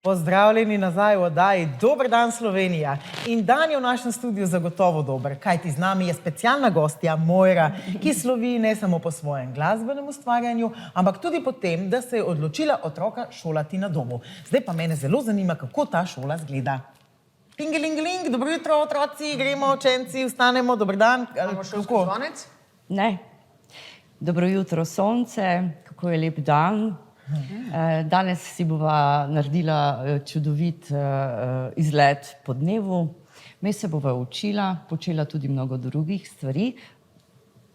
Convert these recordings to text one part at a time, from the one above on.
Pozdravljeni nazaj v oddaji Dober dan Slovenija. In dan je v našem studiu zagotovo dober, kajti z nami je specialna gostja Mojra, ki slovi ne samo po svojem glasbenem ustvarjanju, ampak tudi po tem, da se je odločila otroka šolati na domu. Zdaj pa mene zelo zanima, kako ta šola zgleda. Tingelingeling, dobro jutro, otroci, gremo, učenci, vstanemo, dober dan. Imamo šolski zvonec? Ne. Dobro jutro, sonce, kako je lep dan. Danes si bova naredila čudovit izlet po dnevu. Mi se bova učila, počela tudi mnogo drugih stvari,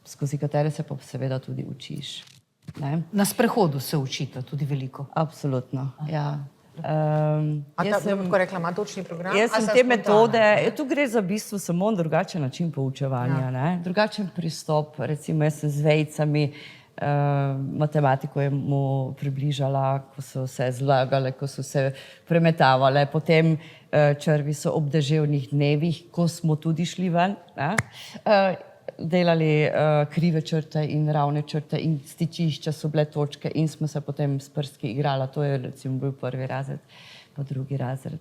skozi katere se pa seveda tudi učiš. Ne? Na sprehodu se učite tudi veliko. Absolutno, ja. Kako rekla, ima točni program? Jaz sem te metode, tu gre za bistvo samo drugačen način poučevanja, ne? Drugačen pristop, recimo jaz sem z vejcami, matematiko je mu približala, ko so se zlagale, ko so se premetavale, potem črvi so ob deževnih dnevih, ko smo tudi šli ven, delali krive črte in ravne črte in stičišča so bile točke in smo se potem s prstki igrala, to je recimo bil prvi razred, pa drugi razred.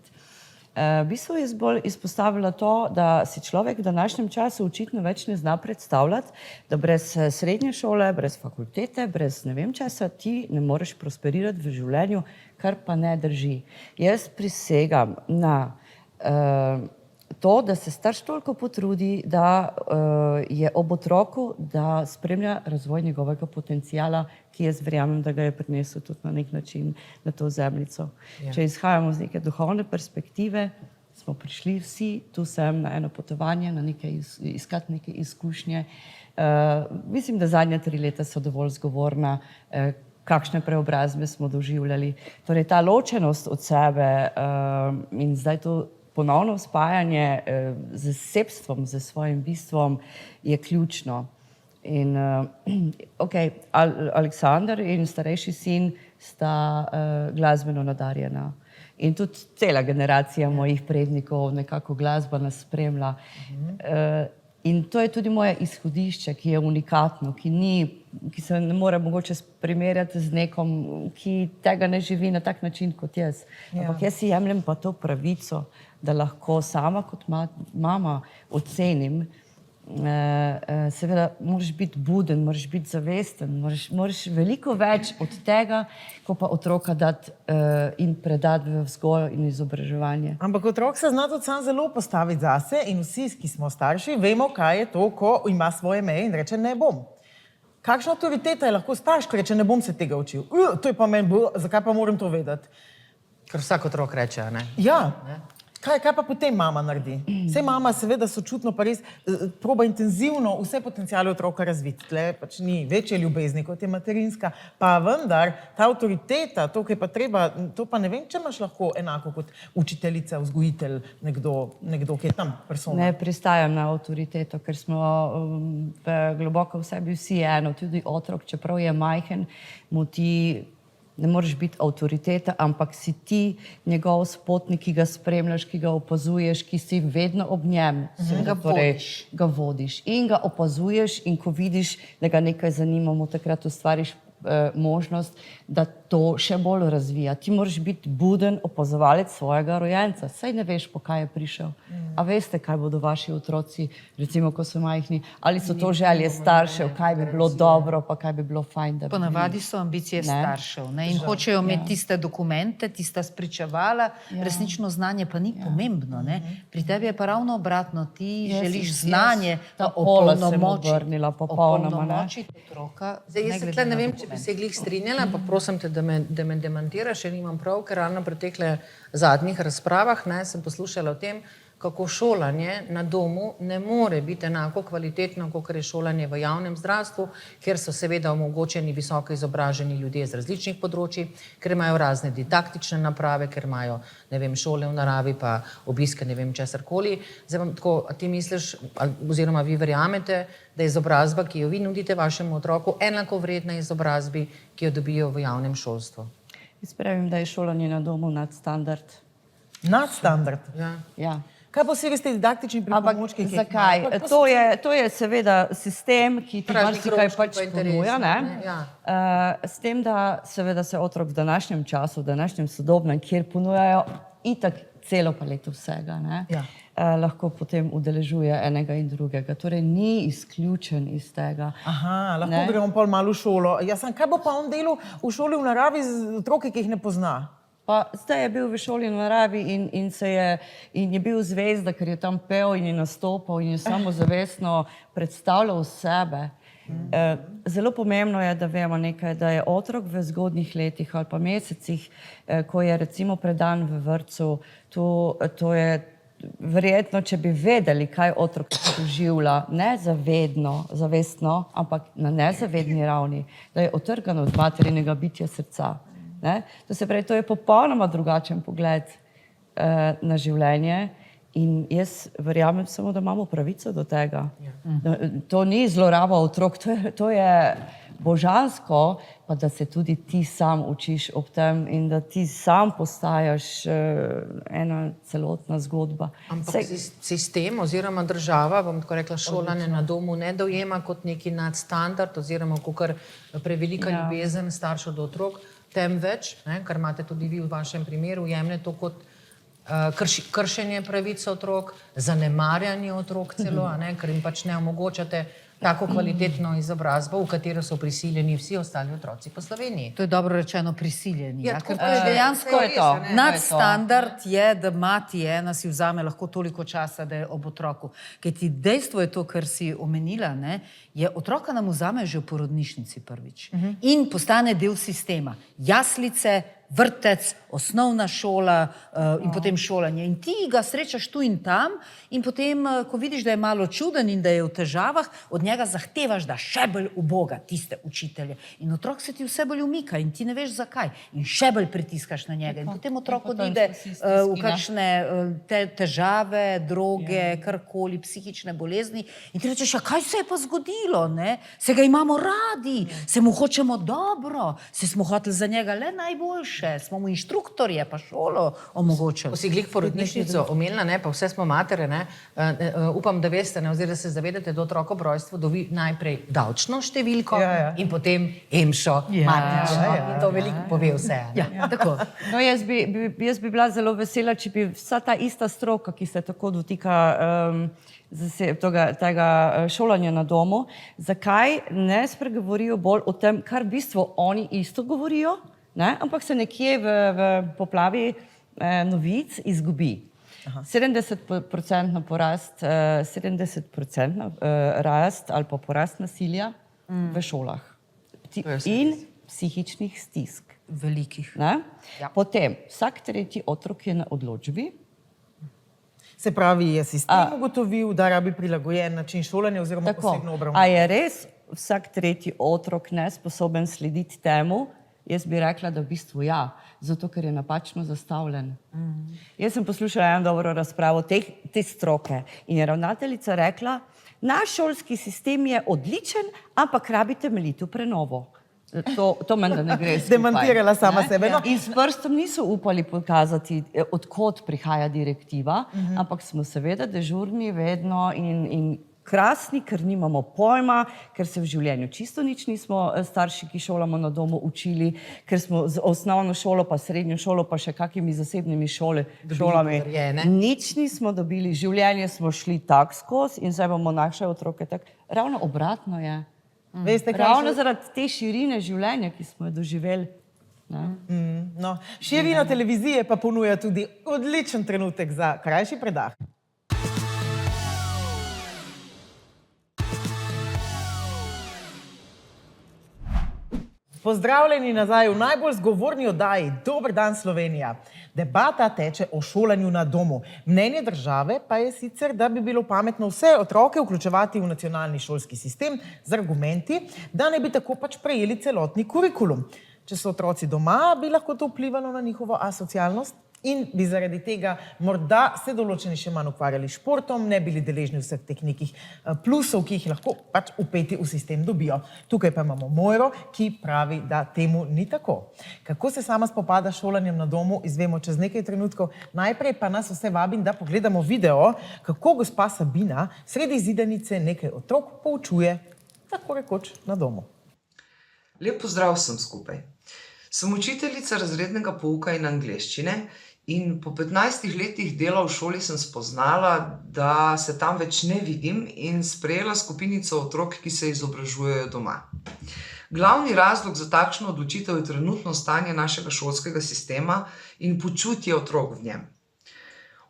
V bistvu je bolj izpostavila to, da si človek v današnjem času očitno več ne zna predstavljati, da brez srednje šole, brez fakultete, brez ne vem česa, ti ne moreš prosperirati v življenju, kar pa ne drži. Jaz prisegam na to, da se starš toliko potrudi, da je ob otroku, da spremlja razvoj njegovega potencijala, ki jaz verjamem, da ga je prinesel tudi na nek način na to zemljico. Ja. Če izhajamo z neke duhovne perspektive, smo prišli vsi tu sem na eno potovanje, na iskati neke izkušnje. Mislim, da zadnja 3 leta so dovolj zgovorna, kakšne preobrazbe smo doživljali. Torej, ta ločenost od sebe in zdaj to ponovno spajanje z sebstvom, z svojim bistvom je ključno. In Aleksandar in starejši sin sta glasbeno nadarjena. In tudi cela generacija mojih prednikov nekako glasba nas spremlja. In to je tudi moje izhodišče, ki je unikatno, ki se ne more mogoče primerjati z nekom, ki tega ne živi na tak način kot jaz. Ampak jaz si jemljem pa to pravico, da lahko sama kot mama ocenim. Seveda moraš biti buden, moraš biti zavesten, moraš veliko več od tega, ko pa otroka dati in predati v vzgojo in izobraževanje. Ampak otrok se zna tudi sam zelo postaviti zase in vsi, ki smo starši, vemo, kaj je to, ko ima svoje meje in reče ne bom. Kakšna avtoriteta je lahko starš, ko reče ne bom se tega učil? To je pa meni, zakaj pa moram to vedeti? Ker vsak otrok reče, ne? Ja. Kaj pa potem mama naredi? Saj mama seveda sočutno pa res proba intenzivno vse potencijale otroka razviti. Tle pač ni večje ljubezni, kot je materinska, pa vendar ta avtoriteta, to, ki je pa treba, to pa ne vem, če imaš lahko enako kot učiteljica, vzgojitelj, nekdo, ki je tam persona. Ne pristajam na avtoriteto, ker smo globoko v sebi vsi eno, tudi otrok, čeprav je majhen, mu ti ne moreš biti avtoriteta, ampak si ti njegov spotnik, ki ga spremljaš, ki ga opazuješ, ki si vedno ob njem. Ga vodiš in ga opazuješ in ko vidiš, da ga nekaj zanima, mu takrat ustvariš možnost, da to še bolj razvija. Ti moraš biti buden opazovalec svojega rojenca. Saj ne veš, po kaj je prišel. A veste, kaj bodo vaši otroci, recimo, ko so majhni? Ali so to želje staršev, kaj bi bilo dobro, pa kaj bi bilo fajn, da bi... Ponavadi so ambicije staršev, ne? In hočejo imeti tiste dokumente, tista spričevala, resnično znanje pa ni pomembno, ne? Pri tebi je pa ravno obratno, ti želiš znanje opolnomočiti otroka. Zdaj, jaz se tle ne vem, če bi se glih strinjala, pa prosim te, da me demantiraš, ker nimam prav, ker ravno pri teh zadnjih razpravah sem poslušala o tem, kako šolanje na domu ne more biti enako kvalitetno, kot je šolanje v javnem zdravstvu, kjer so seveda omogočeni visoko izobraženi ljudje z različnih področji, ker imajo razne didaktične naprave, ker imajo, ne vem, šole v naravi, pa obiske, ne vem, česarkoli. Zdaj vam tako, a ti misliš, oziroma vi verjamete, da je izobrazba, ki jo vi nudite vašemu otroku, enako vredna izobrazbi, ki jo dobijo v javnem šolstvu? Jaz pravim, da je šolanje na domu nadstandard. Nadstandard? Ja. Kaj pa vsi res te didaktični pripomočki? Zakaj? To je seveda sistem, ki ti marsikaj pač ponuja, ne? S tem, da seveda se otrok v današnjem času, v današnjem sodobnem, kjer ponujajo itak celo paleto vsega, ne? Lahko potem udeležuje enega in drugega. Torej ni izključen iz tega. Aha, lahko gremo pol malo v šolo. Kaj bo pa on delal v šoli v naravi z otroki, ki jih ne pozna? Pa zdaj je bil v šoli v naravi in je bil zvezda, ker je tam pel in je nastopal in je samozavestno predstavljal sebe. Zelo pomembno je, da vemo nekaj, da je otrok v zgodnjih letih ali pa mesecih, ko je recimo predan v vrtcu, to je verjetno, če bi vedeli, kaj otrok doživlja, ne zavedno, zavestno, ampak na nezavedni ravni, da je otrgan od materinega bitja srca. Ne? To se pravi, to je popolnoma drugačen pogled na življenje in jaz verjamem samo, da imamo pravico do tega. To ni zloraba otrok, to je božansko, pa da se tudi ti sam učiš ob tem in da ti sam postajaš ena celotna zgodba. Ampak sistem oziroma država, bom tako rekla, šolanje na domu ne dojema kot neki nadstandard oziroma kakor prevelika ljubezen staršev do otrok, temveč, kar imate tudi vi v vašem primeru, jemlje to kot kršenje pravic otrok, zanemarjanje otrok celo, ker jim pač ne omogočate tako kvalitetno izobrazbo, v katero so prisiljeni vsi ostali otroci po Sloveniji. To je dobro rečeno, prisiljeni. Ker dejansko je to. Nadstandard je, da mati ena si vzame lahko toliko časa, da je ob otroku. Ker ti dejstvo je to, kar si omenila, je otroka nam vzame že v porodnišnici prvič. In postane del sistema. Jaslice, vrtec, osnovna šola in potem šolanje. In ti ga srečaš tu in tam in potem, ko vidiš, da je malo čuden in da je v težavah, od njega zahtevaš, da še bolj uboga tiste učitelje. In otrok se ti vse bolj umika in ti ne veš zakaj. In še bolj pritiskaš na njega. In potem otrok odide v kakšne težave, droge, karkoli, psihične bolezni. In ti rečeš, kaj se je pa zgodilo? Se ga imamo radi, se mu hočemo dobro, se smo hoteli za njega le najboljše. Smo mu inštruktorje pa šolo omogočili. Ko si glih porodnišnico omenila, pa vse smo matere, upam, da veste, oziroma se zavedate, da otrok ob rojstvu dobi najprej davčno številko in potem EMŠO, matično. In to veliko pove vse. Tako. No, jaz bi bila zelo vesela, če bi vsa ta ista stroka, ki se tako dotika tega šolanja na domu, zakaj ne spregovorijo bolj o tem, kar v bistvu oni isto govorijo, ampak se nekje v poplavi novic izgubi. 70% porast, 70% rast ali pa porast nasilja v šolah in psihičnih stisk. Velikih. Potem, vsak tretji otrok je na odločbi. Se pravi, je sistem ugotovil, da rabi prilagojen način šolanja oziroma posebno obravnavo. A je res vsak tretji otrok nesposoben slediti temu? Jaz bi rekla, da v bistvu zato ker je napačno zastavljen. Jaz sem poslušala eno dobro razpravo te stroke in je ravnateljica rekla, naš šolski sistem je odličen, ampak rabi temeljito prenovo. To menda ne gre skupaj. Demantirala sama sebe. In s prstom niso upali pokazati, od kod prihaja direktiva, ampak smo seveda dežurni vedno in krasni, ker nimamo pojma, ker se v življenju čisto nič nismo starši, ki šolamo na domu, učili, ker smo z osnovno šolo, pa srednjo šolo, pa še kakimi zasebnimi šolami. Nič nismo dobili, življenje smo šli tak skozi in zdaj bomo naše otroke tak. Ravno obratno je. Ravno zaradi te širine življenja, ki smo jo doživeli. Širina televizije pa ponuja tudi odličen trenutek za krajši predah. Pozdravljeni nazaj v najbolj zgovorni oddaji Dober dan Slovenija. Debata teče o šolanju na domu. Mnenje države pa je sicer, da bi bilo pametno vse otroke vključevati v nacionalni šolski sistem z argumenti, da ne bi tako pač prejeli celotni kurikulum. Če so otroci doma, bi lahko to vplivalo na njihovo asocialnost? in bi zaradi tega morda se določeni še manj ukvarjali s športom, ne bili deležni vseh teh nekih plusov, ki jih lahko pač vpeti v sistem dobijo. Tukaj pa imamo Mojro, ki pravi, da temu ni tako. Kako se sama spopada s šolanjem na domu, izvemo čez nekaj trenutkov. Najprej pa nas vse vabim, da pogledamo video, kako gospa Sabina sredi zidanice nekaj otrok poučuje, tako rekoč, na domu. Lep pozdrav vsem skupaj. Sem učiteljica razrednega pouka in angleščine in po 15 letih dela v šoli sem spoznala, da se tam več ne vidim in sprejela skupinico otrok, ki se izobražujejo doma. Glavni razlog za takšno odločitev je trenutno stanje našega šolskega sistema in počutje otrok v njem.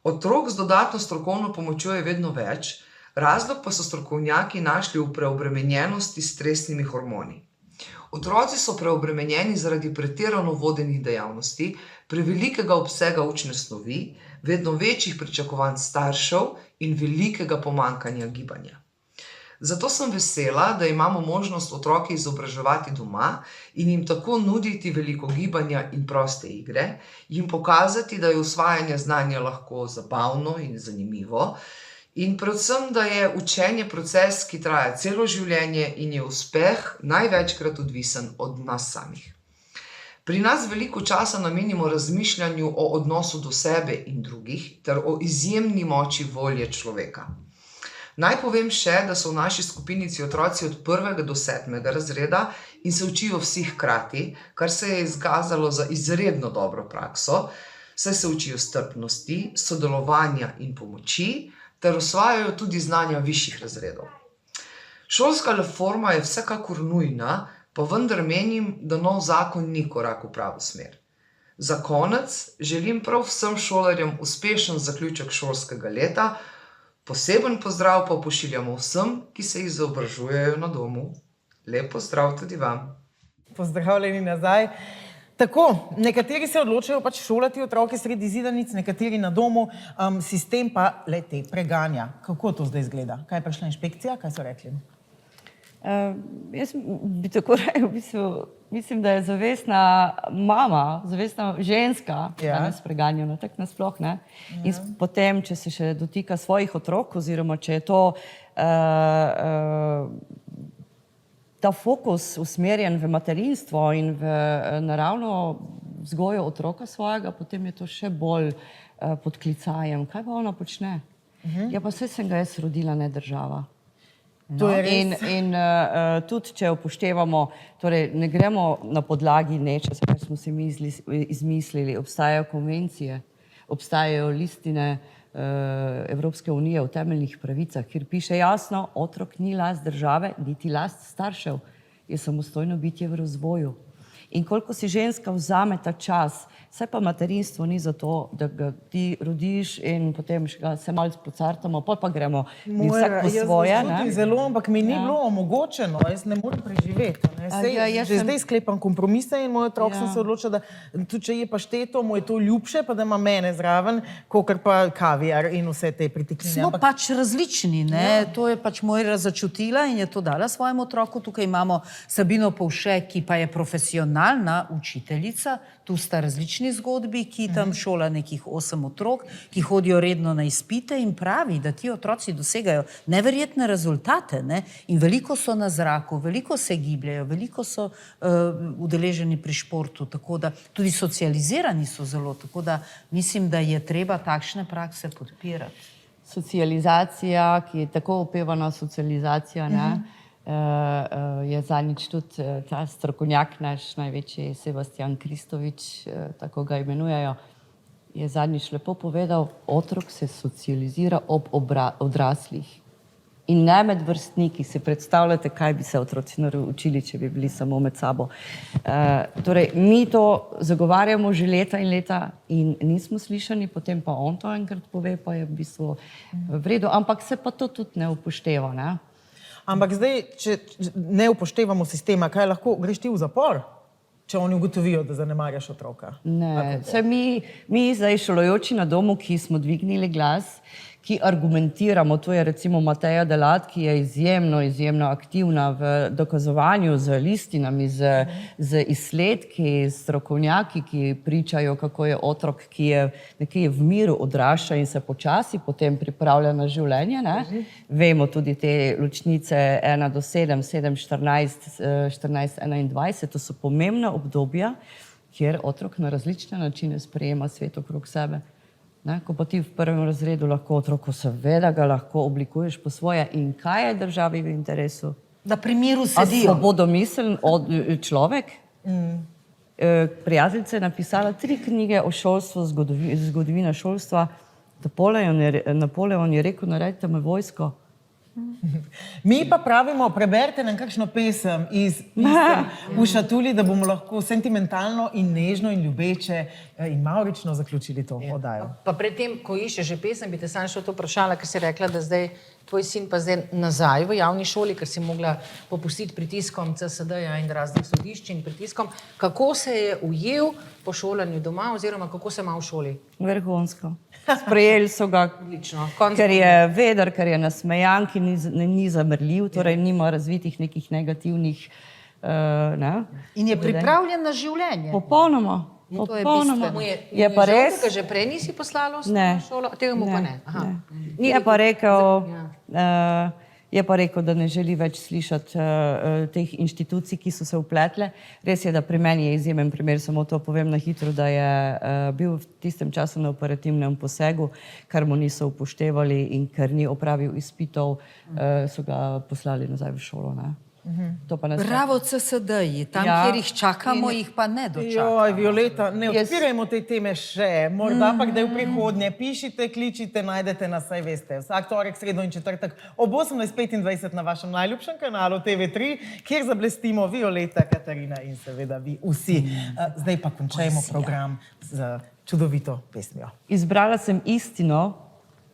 Otrok z dodatno strokovno pomočjo je vedno več, razlog pa so strokovnjaki našli v preobremenjenosti s stresnimi hormoni. Otroci so preobremenjeni zaradi pretirano vodenih dejavnosti, prevelikega obsega učne snovi, vedno večjih pričakovanj staršev in velikega pomanjkanja gibanja. Zato sem vesela, da imamo možnost otroke izobraževati doma in jim tako nuditi veliko gibanja in proste igre, jim pokazati, da je usvajanje znanja lahko zabavno in zanimivo, in predvsem, da je učenje proces, ki traja celo življenje in je uspeh največkrat odvisen od nas samih. Pri nas veliko časa namenimo razmišljanju o odnosu do sebe in drugih ter o izjemni moči volje človeka. Naj povem še, da so v naši skupinici otroci od 1. do 7. razreda in se učijo vsi hkrati, kar se je izkazalo za izredno dobro prakso, saj se učijo strpnosti, sodelovanja in pomoči, ter osvajajo tudi znanja višjih razredov. Šolska reforma je vsekakor nujna, pa vendar menim, da nov zakon ni korak v pravo smer. Za konec želim prav vsem šolarjem uspešen zaključek šolskega leta, poseben pozdrav pa pošiljamo vsem, ki se izobražujejo na domu. Lep pozdrav tudi vam. Pozdravljeni nazaj. Tako, nekateri se odločajo pač šolati otroke sredi zidanic, nekateri na domu, sistem pa le-te preganja. Kako to zdaj izgleda? Kaj je prišla inšpekcija? Kaj so rekli? Jaz bi tako rekel, mislim, da je zavestna mama, zavestna ženska, da nas preganjajo, tako nasploh, ne? In potem, če se še dotika svojih otrok, oziroma če je to ta fokus usmerjen v materinstvo in v naravno vzgojo otroka svojega, potem je to še bolj pod klicajem. Kaj pa ona počne? Ja, pa vse sem ga jaz rodila, ne država. To je res. In tudi, če upoštevamo, torej ne gremo na podlagi nečesa, kar smo si mi izmislili, obstajajo konvencije, obstajajo listine Evropske unije o temeljnih pravicah, kjer piše jasno, otrok ni last države, niti last staršev, je samostojno bitje v razvoju. In koliko si ženska vzame ta čas, saj pa materinstvo ni zato, da ga ti rodiš in potem še ga se malo pocartamo, pa gremo mi vsak po svoje. Jaz vas zelo, ampak mi ni bilo omogočeno, jaz ne morem preživeti. Že zdaj sklepam kompromise in moj otrok sem se odločila, da tudi če je pašteto, mu je to ljubše, pa da ima mene zraven, kakor pa kaviar in vse te pritikline. Smo pač različni, ne? To je pač Mojra začutila in je to dala svojemu otroku. Tukaj imamo Sabino Povše, ki pa je profesionalna učiteljica. Tu sta različni zgodbi, ki tam šola nekih 8 otrok, ki hodijo redno na izpite in pravi, da ti otroci dosegajo neverjetne rezultate, ne? In veliko so na zraku, veliko se gibljajo, veliko so udeleženi pri športu, tako da tudi socializirani so zelo, tako da mislim, da je treba takšne prakse podpirati. Socializacija, ki je tako opevana socializacija, ne? Je zadnjič tudi ta strokovnjak, naš največji Sebastian Kristovič, tako ga imenujejo, je zadnjič lepo povedal, otrok se socializira ob odraslih in ne med vrstniki. Si predstavljate, kaj bi se otroci naučili, če bi bili samo med sabo. Torej, mi to zagovarjamo že leta in leta in nismo slišani, potem pa on to enkrat pove, pa je v bistvu v redu, ampak se pa to tudi ne upošteva, ne? Ampak zdaj, če ne upoštevamo sistema, kaj lahko greš ti v zapor, če oni ugotovijo, da zanemarjaš otroka? Ne, saj mi zdaj šolajoči na domu, ki smo dvignili glas, ki argumentiramo. To je recimo Mateja Delat, ki je izjemno aktivna v dokazovanju z listinami, z izsledki, s strokovnjaki, ki pričajo, kako je otrok, ki je nekje v miru odrašča in se počasi potem pripravlja na življenje. Ne? Vemo tudi te ločnice 1 do 7, 7, 14, 14, 21, to so pomembna obdobja, kjer otrok na različne načine sprejema svet okrog sebe. Ne? Ko pa ti v prvem razredu lahko otroku, seveda ga lahko oblikuješ po svoje. In kaj je državi v interesu? Da pri miru A sedijo. svobodomiseln človek? Prijateljica je napisala 3 knjige o šolstvu, zgodovina šolstva. Napoleon je rekel, naredite me vojsko. Mi pa pravimo, preberite nam kakšno pesem iz pisem v šatuli, da bomo lahko sentimentalno in nežno in ljubeče in mavrično zaključili to oddajo. Pa predtem, ko iščeš že pesem, bi te sam še to vprašala, ker si rekla, da zdaj tvoj sin pa zdaj nazaj v javni šoli, ker si mogla popustiti pritiskom CSD-ja in raznih sodišč in pritiskom. Kako se je ujel po šolanju doma oziroma kako se ima v šoli? Vrhunsko. Sprejeli so ga, ker je veder, ker je nasmejan, ki ni zamrljiv, torej nima razvitih nekih negativnih... In je pripravljen na življenje. Popolnoma. To je Popolnoma. bistveno. Je pa res... Žal, da ga že prej nisi poslala v Ne. šolo? Tega mu pa ne. Aha. Je pa rekel, da ne želi več slišati teh inštitucij, ki so se vpletle. Res je, da pri meni je izjemen primer, samo to povem na hitro, da je bil v tistem času na operativnem posegu, kar mu niso upoštevali in ker ni opravil izpitov, so ga poslali nazaj v šolo. Ne? To pa ne sme. Bravo CSD-ji, tam, Ja. kjer jih čakamo, jih pa ne dočakamo. Joj, Violeta, ne odpirajmo te teme še. Morda pa kdaj v prihodnje. Pišite, kličite, najdete nas, saj veste. Vsak torek, sredo in četrtek ob 18:25 na vašem najljubšem kanalu TV3, kjer zablestimo Violeta, Katarina in seveda vi vsi. Zdaj pa končajmo program z čudovito pesmijo. Izbrala sem istino,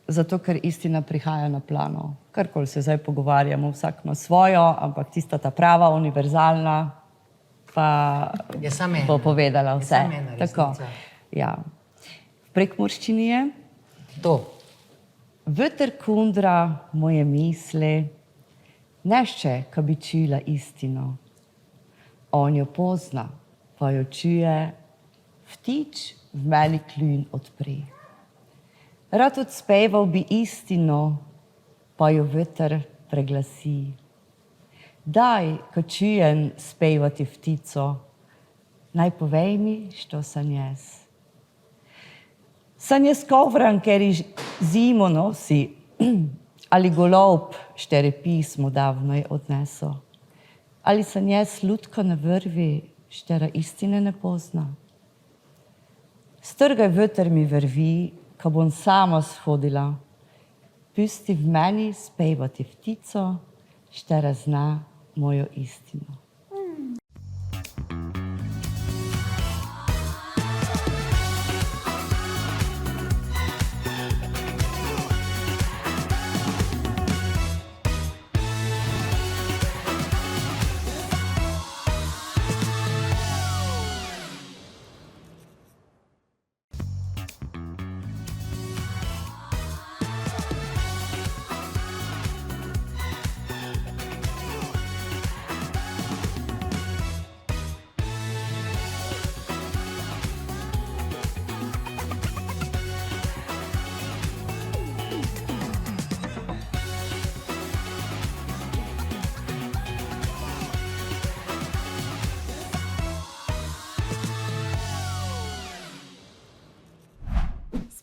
zato ker istina prihaja na plano. Karkoli se zdaj pogovarjamo, vsak ima svojo, ampak tista ta prava, univerzalna, pa Je samo ena. bo povedala vse. samo ena Tako. resnica. Ja. V prekmurščini je: To. Veter kundra moje misli, nešče, ka bi čula istino. On jo pozna, pa jo čuje, vtič v meni kljun odpri. Rad odspeval bi istino, pa jo veter preglasi. Daj, ko čujem spevati ptico, naj povej mi, što sam jaz. Sam jaz kovran, ker zimo nosi, ali golob, štere pismo davno je odneso. Ali sam jaz lutko na vrvi, štera istine ne pozna. Strgaj veter mi vrvi, ko bom sama shodila. Pusti v meni spevati ptico, štera zna mojo istino.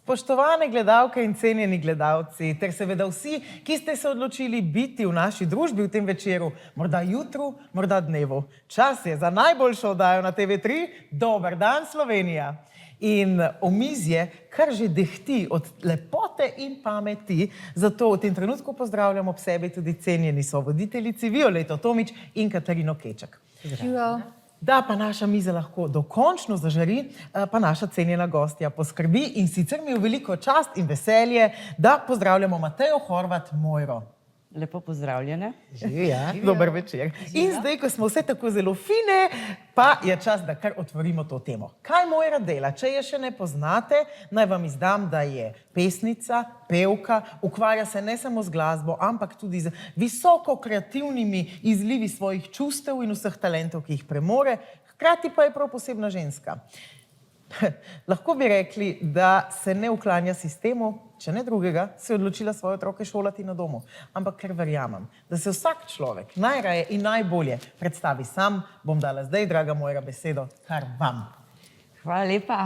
Spoštovane gledalke in cenjeni gledalci, ter seveda vsi, ki ste se odločili biti v naši družbi v tem večeru, morda jutru, morda dnevu. Čas je za najboljšo oddajo na TV3. Dober dan, Slovenija! In omizje kar že dehti od lepote in pameti, zato v tem trenutku pozdravljam ob sebi tudi cenjeni sovoditeljici Violeto Tomić in Katarino Kečak. Da pa naša miza lahko dokončno zažari, pa naša cenjena gostja poskrbi in sicer mi je veliko čast in veselje, da pozdravljamo Matejo Horvat Mojro. Lepo pozdravljene. Dober večer. In zdaj, ko smo vse tako zelo fine, pa je čas, da kar otvorimo to temo. Kaj Mojra dela? Če je še ne poznate, naj vam izdam, da je pesnica, pevka, ukvarja se ne samo z glasbo, ampak tudi z visoko kreativnimi izlivi svojih čustev in vseh talentov, ki jih premore, hkrati pa je prav posebna ženska. Lahko bi rekli, da se ne uklanja sistemu, če ne drugega, se je odločila svoje otroke šolati na domu. Ampak ker verjamem, da se vsak človek najraje in najbolje predstavi sam, bom dala zdaj, draga Mojra, besedo kar vam. Hvala lepa.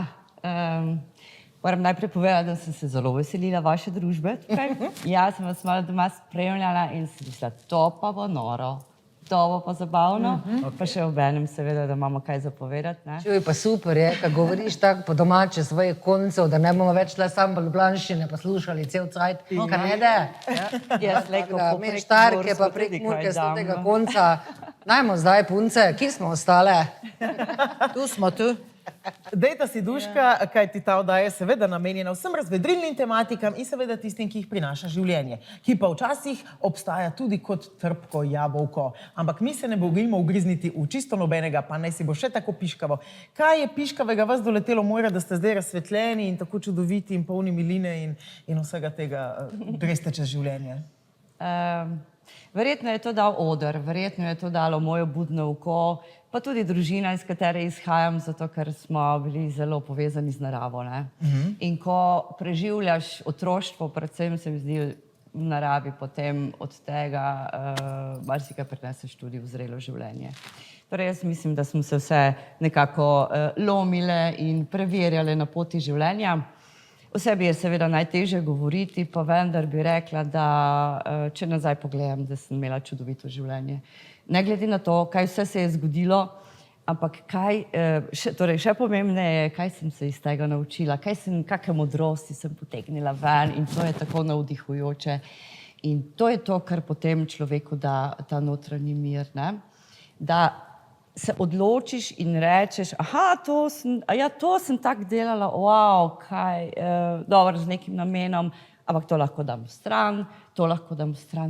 Moram najprej povedati, da sem se zelo veselila vaše družbe tukaj. Jaz sem vas malo doma spremljala in sem mislila, to pa bo noro. To bo pa zabavno, pa še obenem seveda, da imamo kaj zapovedati. Čuj, pa super je, ko govoriš tako po domače svojih koncev, da ne bomo več le sam Ljubljanščine poslušali cel cajt, kar ne de. Jaz leko Mi Štarke pa Prekmurke z tega konca. Najmo zdaj, punce, kje smo ostale? Tu smo, tu. Dejta si duška, kaj ti ta oddaja je seveda namenjena vsem razvedrilnim tematikam in seveda tistim, ki jih prinaša življenje, ki pa včasih obstaja tudi kot trpko jabolko. Ampak mi se ne bojimo ugrizniti v čisto nobenega, pa naj si bo še tako piškavo. Kaj je piškavega vas doletelo, Mojra, da ste zdaj razsvetljeni in tako čudoviti in polni miline in vsega tega greste čez življenje? Verjetno je to dal oder, verjetno je to dalo moje budno oko, pa tudi družina, iz katere izhajam, zato ker smo bili zelo povezani z naravo. In ko preživljaš otroštvo, predvsem se mi zdi v naravi, potem od tega marsikaj prineseš tudi v zrelo življenje. Torej, jaz mislim, da smo se vse nekako lomile in preverjale na poti življenja. O sebi je seveda najtežje govoriti, pa vendar bi rekla, da če nazaj pogledam, da sem imela čudovito življenje. Ne glede na to, kaj vse se je zgodilo, ampak še pomembneje je, kaj sem se iz tega naučila, kakšne modrosti sem potegnila ven in to je tako navdihujoče. In to je to, kar potem človeku da ta notranji mir, ne? Da se odločiš in rečeš, to sem tako delala, wow, kaj, dobro, z nekim namenom, ampak to lahko dam stran,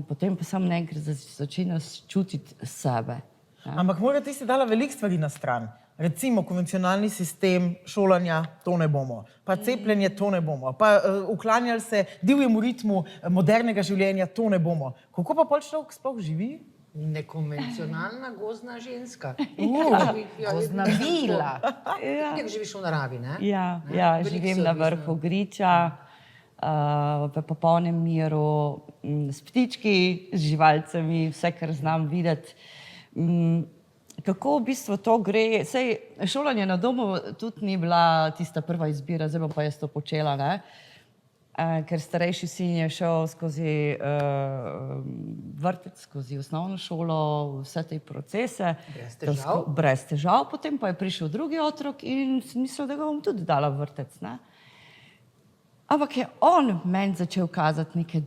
potem pa samo enkrat začneš čutiti sebe. Ampak Mojra, ti si dala veliko stvari na stran. Recimo konvencionalni sistem šolanja, to ne bomo. Pa cepljenje, to ne bomo. Pa uklanjali se divjemu ritmu modernega življenja, to ne bomo. Kako pa pol človek sploh živi? Nekonvencionalna gozdna ženska. Gozdna vila. Nek živiš v naravi, ne? Ja, živim na vrhu griča, v popolnem miru, s ptički, z živalcami, vse, kar znam videti. Kako v bistvu to gre? Sej, šolanje na domu tudi ni bila tista prva izbira, zdaj bom pa jaz to počela, ne? Ker starejši sin je šel skozi vrtec, skozi osnovno šolo, vse te procese. Brez težav. Potem pa je prišel drugi otrok in sem mislil, da ga bom tudi dala v vrtec, ne? Ampak je on meni začel kazati neke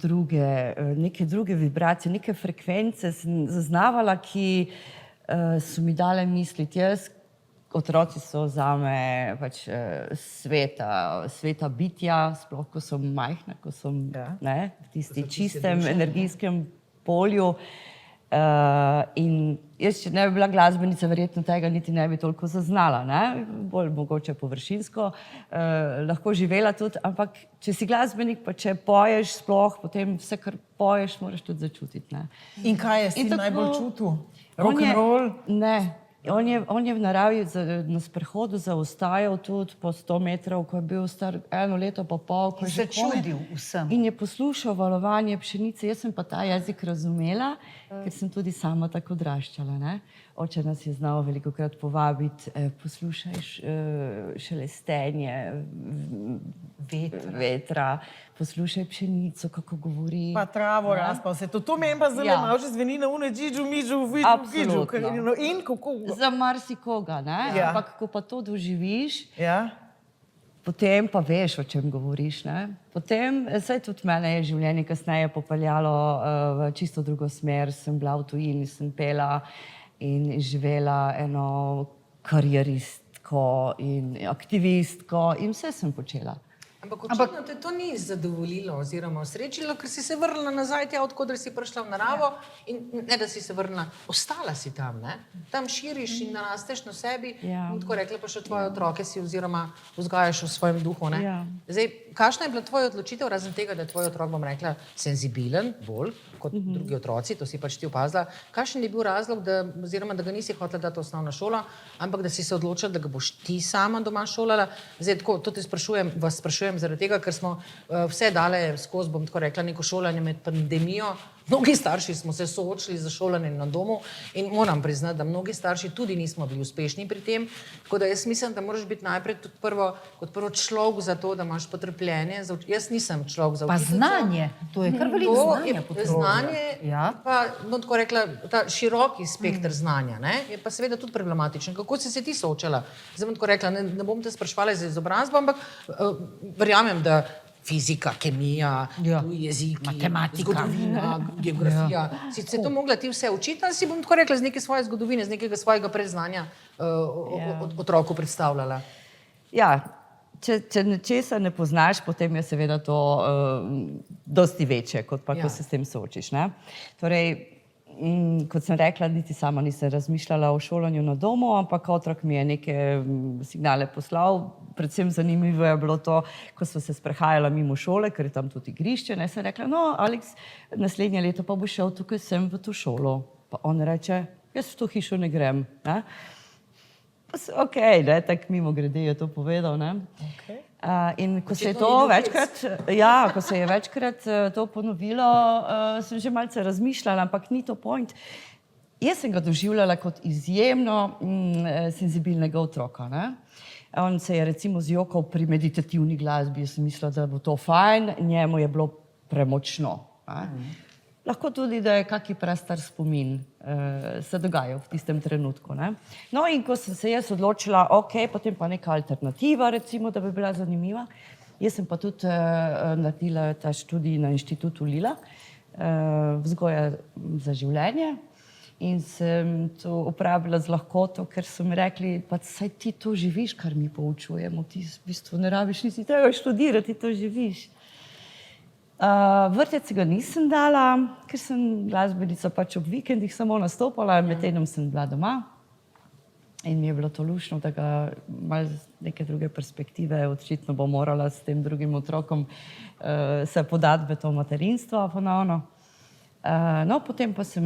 druge vibracije, neke frekvence, sem zaznavala, ki so mi dale misliti. Otroci so zame pač sveta bitja, sploh ko so majhna, ko so v tisti čistem energijskem polju. In jaz, če ne bi bila glasbenica, verjetno tega niti ne bi toliko zaznala, ne? Bolj mogoče površinsko, lahko živela tudi, ampak če si glasbenik, pa če poješ sploh, potem vse, kar poješ, moraš tudi začutiti, ne? In kaj je si najbolj čutil? Rock'n'roll? Ne. On je v naravi na sprehodu zaostajal tudi po 100 metrov, ko je bil star 1 leto pa pol. In se čudil vsem. In je poslušal valovanje pšenice. Jaz sem pa ta jezik razumela, ker sem tudi sama tako odraščala, ne? Oče nas je znal velikokrat povabiti, poslušaj šelestenje vetra, poslušaj pšenico, kako govori. Pa travo razpa, vse to. To meni pa zelo malo že zveni na une džidžu, midžu, vidžu. In kako? Za marsikoga, ne? Ampak ko pa to doživiš, ja, potem pa veš, o čem govoriš, ne? Potem, saj tudi mene je življenje kasneje popeljalo v čisto drugo smer. Sem bila v tujini, sem pela in živela eno karieristko in aktivistko in vse sem počela. Ampak očitno te to ni zadovoljilo oziroma osrečilo, ker si se vrnila nazaj tja, odkudar si prišla v naravo in ne, da si se vrnila, ostala si tam, ne? Tam širiš in narasteš na sebi, tako rekla pa še tvoje otroke si oziroma vzgajaš v svojem duhu, ne? Zdaj, kakšna je bila tvoja odločitev, razen tega, da je tvoj otrok, bom rekla, senzibilen, bolj kot drugi otroci, to si pač ti opazila, kakšen je bil razlog, oziroma da ga nisi hotela dati v osnovno šolo, ampak da si se odločila, da ga boš ti sama doma šolala? Zdaj, tako, to te vas sprašujem zaradi tega, ker smo vse dale skozi, bom tako rekla, neko šolanje med pandemijo. Mnogi starši smo se soočili z šolanjem na domu in moram priznati, da mnogi starši tudi nismo bili uspešni pri tem, tako da jaz mislim, da moraš biti najprej tudi kot prvo človek za to, da imaš potrpljenje. Jaz nisem človek za učiteljico. Pa znanje, to je kar veliko znanja potrebno. Znanje, pa bom tako rekla, ta široki spekter znanja, ne, je pa seveda tudi problematičen. Kako si se ti soočala? Zdaj bom tako rekla, ne bom te spraševala za izobrazbo, ampak verjamem, da fizika, kemija, tuji jeziki, matematika, zgodovina, geografija. Si se to mogla ti vse učiti, ali si bom tako rekla z neke svoje zgodovine, z nekega svojega predznanja otroku predstavljala? Ja, če nečesa ne poznaš, potem je seveda to dosti večje, kot pa, ko se s tem soočiš, ne? Torej, kot sem rekla, niti sama nisem razmišljala o šolanju na domu, ampak otrok mi je neke signale poslal. Predvsem zanimivo je bilo to, ko smo se sprehajala mimo šole, ker je tam tudi igrišče, ne, sem rekla, no, Aleks, naslednje leto pa bo šel tukaj sem v to šolo. Pa on reče, jaz v to hišo ne grem, ne. Pa se, okej, ne, tak mimo grede je to povedal, ne. In ko se je to večkrat, ko se je večkrat to ponovilo, sem že malce razmišljala, ampak ni to point. Jaz sem ga doživljala kot izjemno senzibilnega otroka, ne. On se je recimo zjokal pri meditativni glasbi, jaz sem mislila, da bo to fajn, njemu je bilo premočno. Lahko tudi, da je kaki prestar spomin se dogajal v tistem trenutku, ne. No, in ko sem se jaz odločila, ok, potem pa neka alternativa, recimo, da bi bila zanimiva. Jaz sem pa tudi naredila ta študij na inštitutu Lila, vzgoja za življenje. In sem to uporabila z lahkoto, ker so mi rekli, pa saj ti to živiš, kar mi poučujemo, ti v bistvu ne rabiš, nisi treba študirati, ti to živiš. Vrtec ga nisem dala, ker sem glasbenica pač ob vikendih samo nastopala, med tednom sem bila doma. In mi je bilo to luštno, da ga malo z neke druge perspektive, očitno bo morala s tem drugim otrokom se podati v to materinstvo ponovno. No, potem pa sem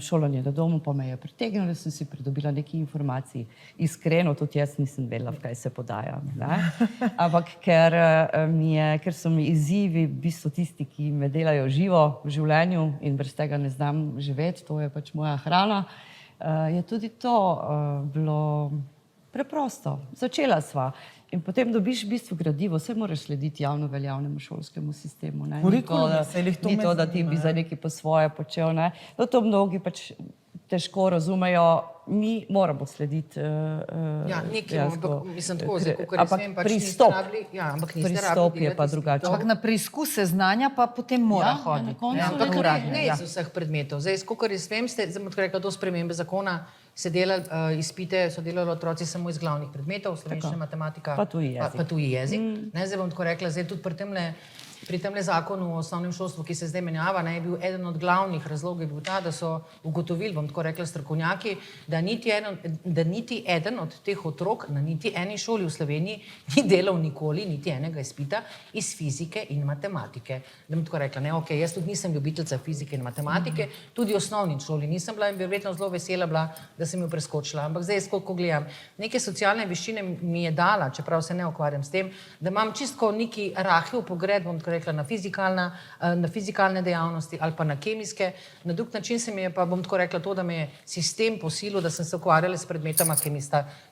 šolanje na domu, pa me je pritegnilo, da sem si pridobila nekaj informacij. Iskreno, tudi jaz nisem vedela, v kaj se podajam, ne? Ampak ker so mi izzivi v bistvu tisti, ki me delajo živo v življenju in brez tega ne znam živeti, to je pač moja hrana, je tudi to bilo preprosto. Začela sva. In potem dobiš v bistvu gradivo, vse moraš slediti javno veljavnemu šolskemu sistemu. Ni to, da ti bi za nekaj po svoje počel. To mnogi pač težko razumejo, mi moramo slediti. Ampak pristop je pa drugačen. Ampak na preizkuse znanja pa potem mora hoditi. Ampak ne iz vseh predmetov. Zdaj, skokor jaz vem, ste rekla do spremembe zakona, se delali izpite, so delali otroci samo iz glavnih predmetov, slovenščina, matematika, pa tuji jezik. Zdaj bom tako rekla, zdaj tudi pri temle zakonu o osnovnem šolstvu, ki se zdaj menjava, je bil eden od glavnih razlogov bil ta, da so ugotovili, bom tako rekla, strokovnjaki, da niti eden od teh otrok na niti eni šoli v Sloveniji ni delal nikoli niti enega izpita iz fizike in matematike. Da bom tako rekla, ok, jaz tudi nisem ljubiteljica fizike in matematike, tudi v osnovni šoli nisem bila in bi verjetno zelo vesela bila, da sem jo preskočila. Ampak zdaj, ko gledam, neke socialne veščine mi je dala, čeprav se ne ukvarjam s tem, da imam čisto neki rahel pogled, bom tako rekla, na fizikalne dejavnosti ali pa na kemijske. Na drug način se mi je pa, bom tako rekla, to, da me je sistem posilil, da sem se ukvarjala s predmetoma, ki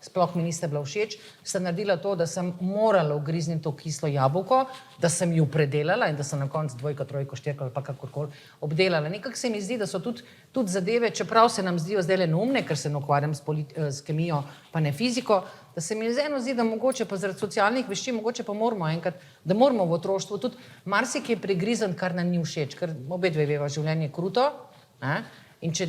sploh mi niste bila všeč, sem naredila to, da sem morala ugrizniti to kislo jabolko, da sem jo predelala in da sem na koncu 2, 3, 4 ali pa kakorkoli obdelala. Nekako se mi zdi, da so tudi zadeve, čeprav se nam zdijo zdaj le neumne, ker se ne ukvarjam s kemijo, pa ne fiziko, da se mi eno zdi, da mogoče pa zaradi socialnih veščin, mogoče pa moramo enkrat, da moramo v otroštvu tudi marsikaj prigrizen, kar nam ni všeč, ker obe dve veva, življenje je kruto, in če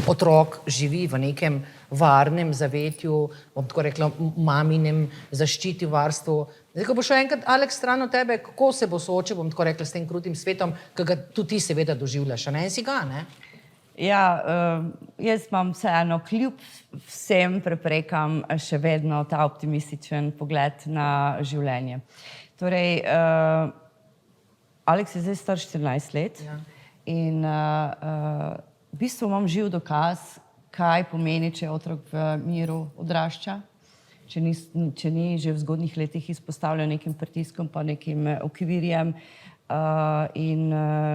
otrok živi v nekem varnem zavetju, bom tako rekla, maminem zaščiti, varstvu. Zdaj, ko bo šel enkrat Aleks stran od tebe, kako se bo soočil, bom tako rekla, s tem krutim svetom, ki ga tudi ti seveda doživljaš, a ne si ga, ne? Ja, jaz imam vseeno kljub vsem preprekam še vedno ta optimističen pogled na življenje. Torej, Aleks je zdaj star 14 let in v bistvu imam živ dokaz, kaj pomeni, če otrok v miru odrašča, če ni že v zgodnjih letih izpostavljen nekim pritiskom pa nekim okvirjem. In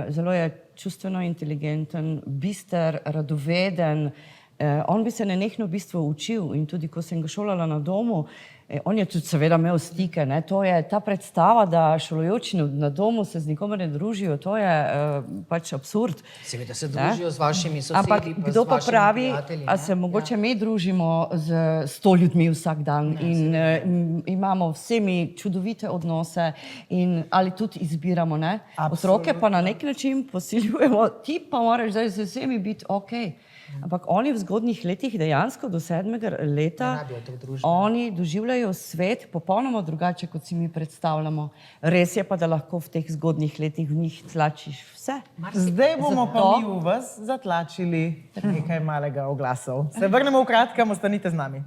zelo je čustveno inteligenten, bister, radoveden. On bi se nenehno v bistvu učil in tudi, ko sem ga šolala na domu, on je tudi seveda imel stike. To je ta predstava, da šolajoči na domu se z nikomer ne družijo, to je pač absurd. Seveda se družijo z vašimi sosedi, ampak kdo pa pravi, a se mogoče mi družimo z 100 ljudmi vsak dan in imamo vsemi čudovite odnose in ali tudi izbiramo, ne? Otroke pa na nek način posiljujemo, ti pa moraš zdaj z vsemi biti okej. Ampak oni v zgodnjih letih dejansko do 7. leta, oni doživljajo svet popolnoma drugače, kot si mi predstavljamo. Res je pa, da lahko v teh zgodnjih letih v njih tlačiš vse. Zdaj bomo pa mi v vas zatlačili nekaj malega oglasov. Se vrnemo v kratkem, ostanite z nami.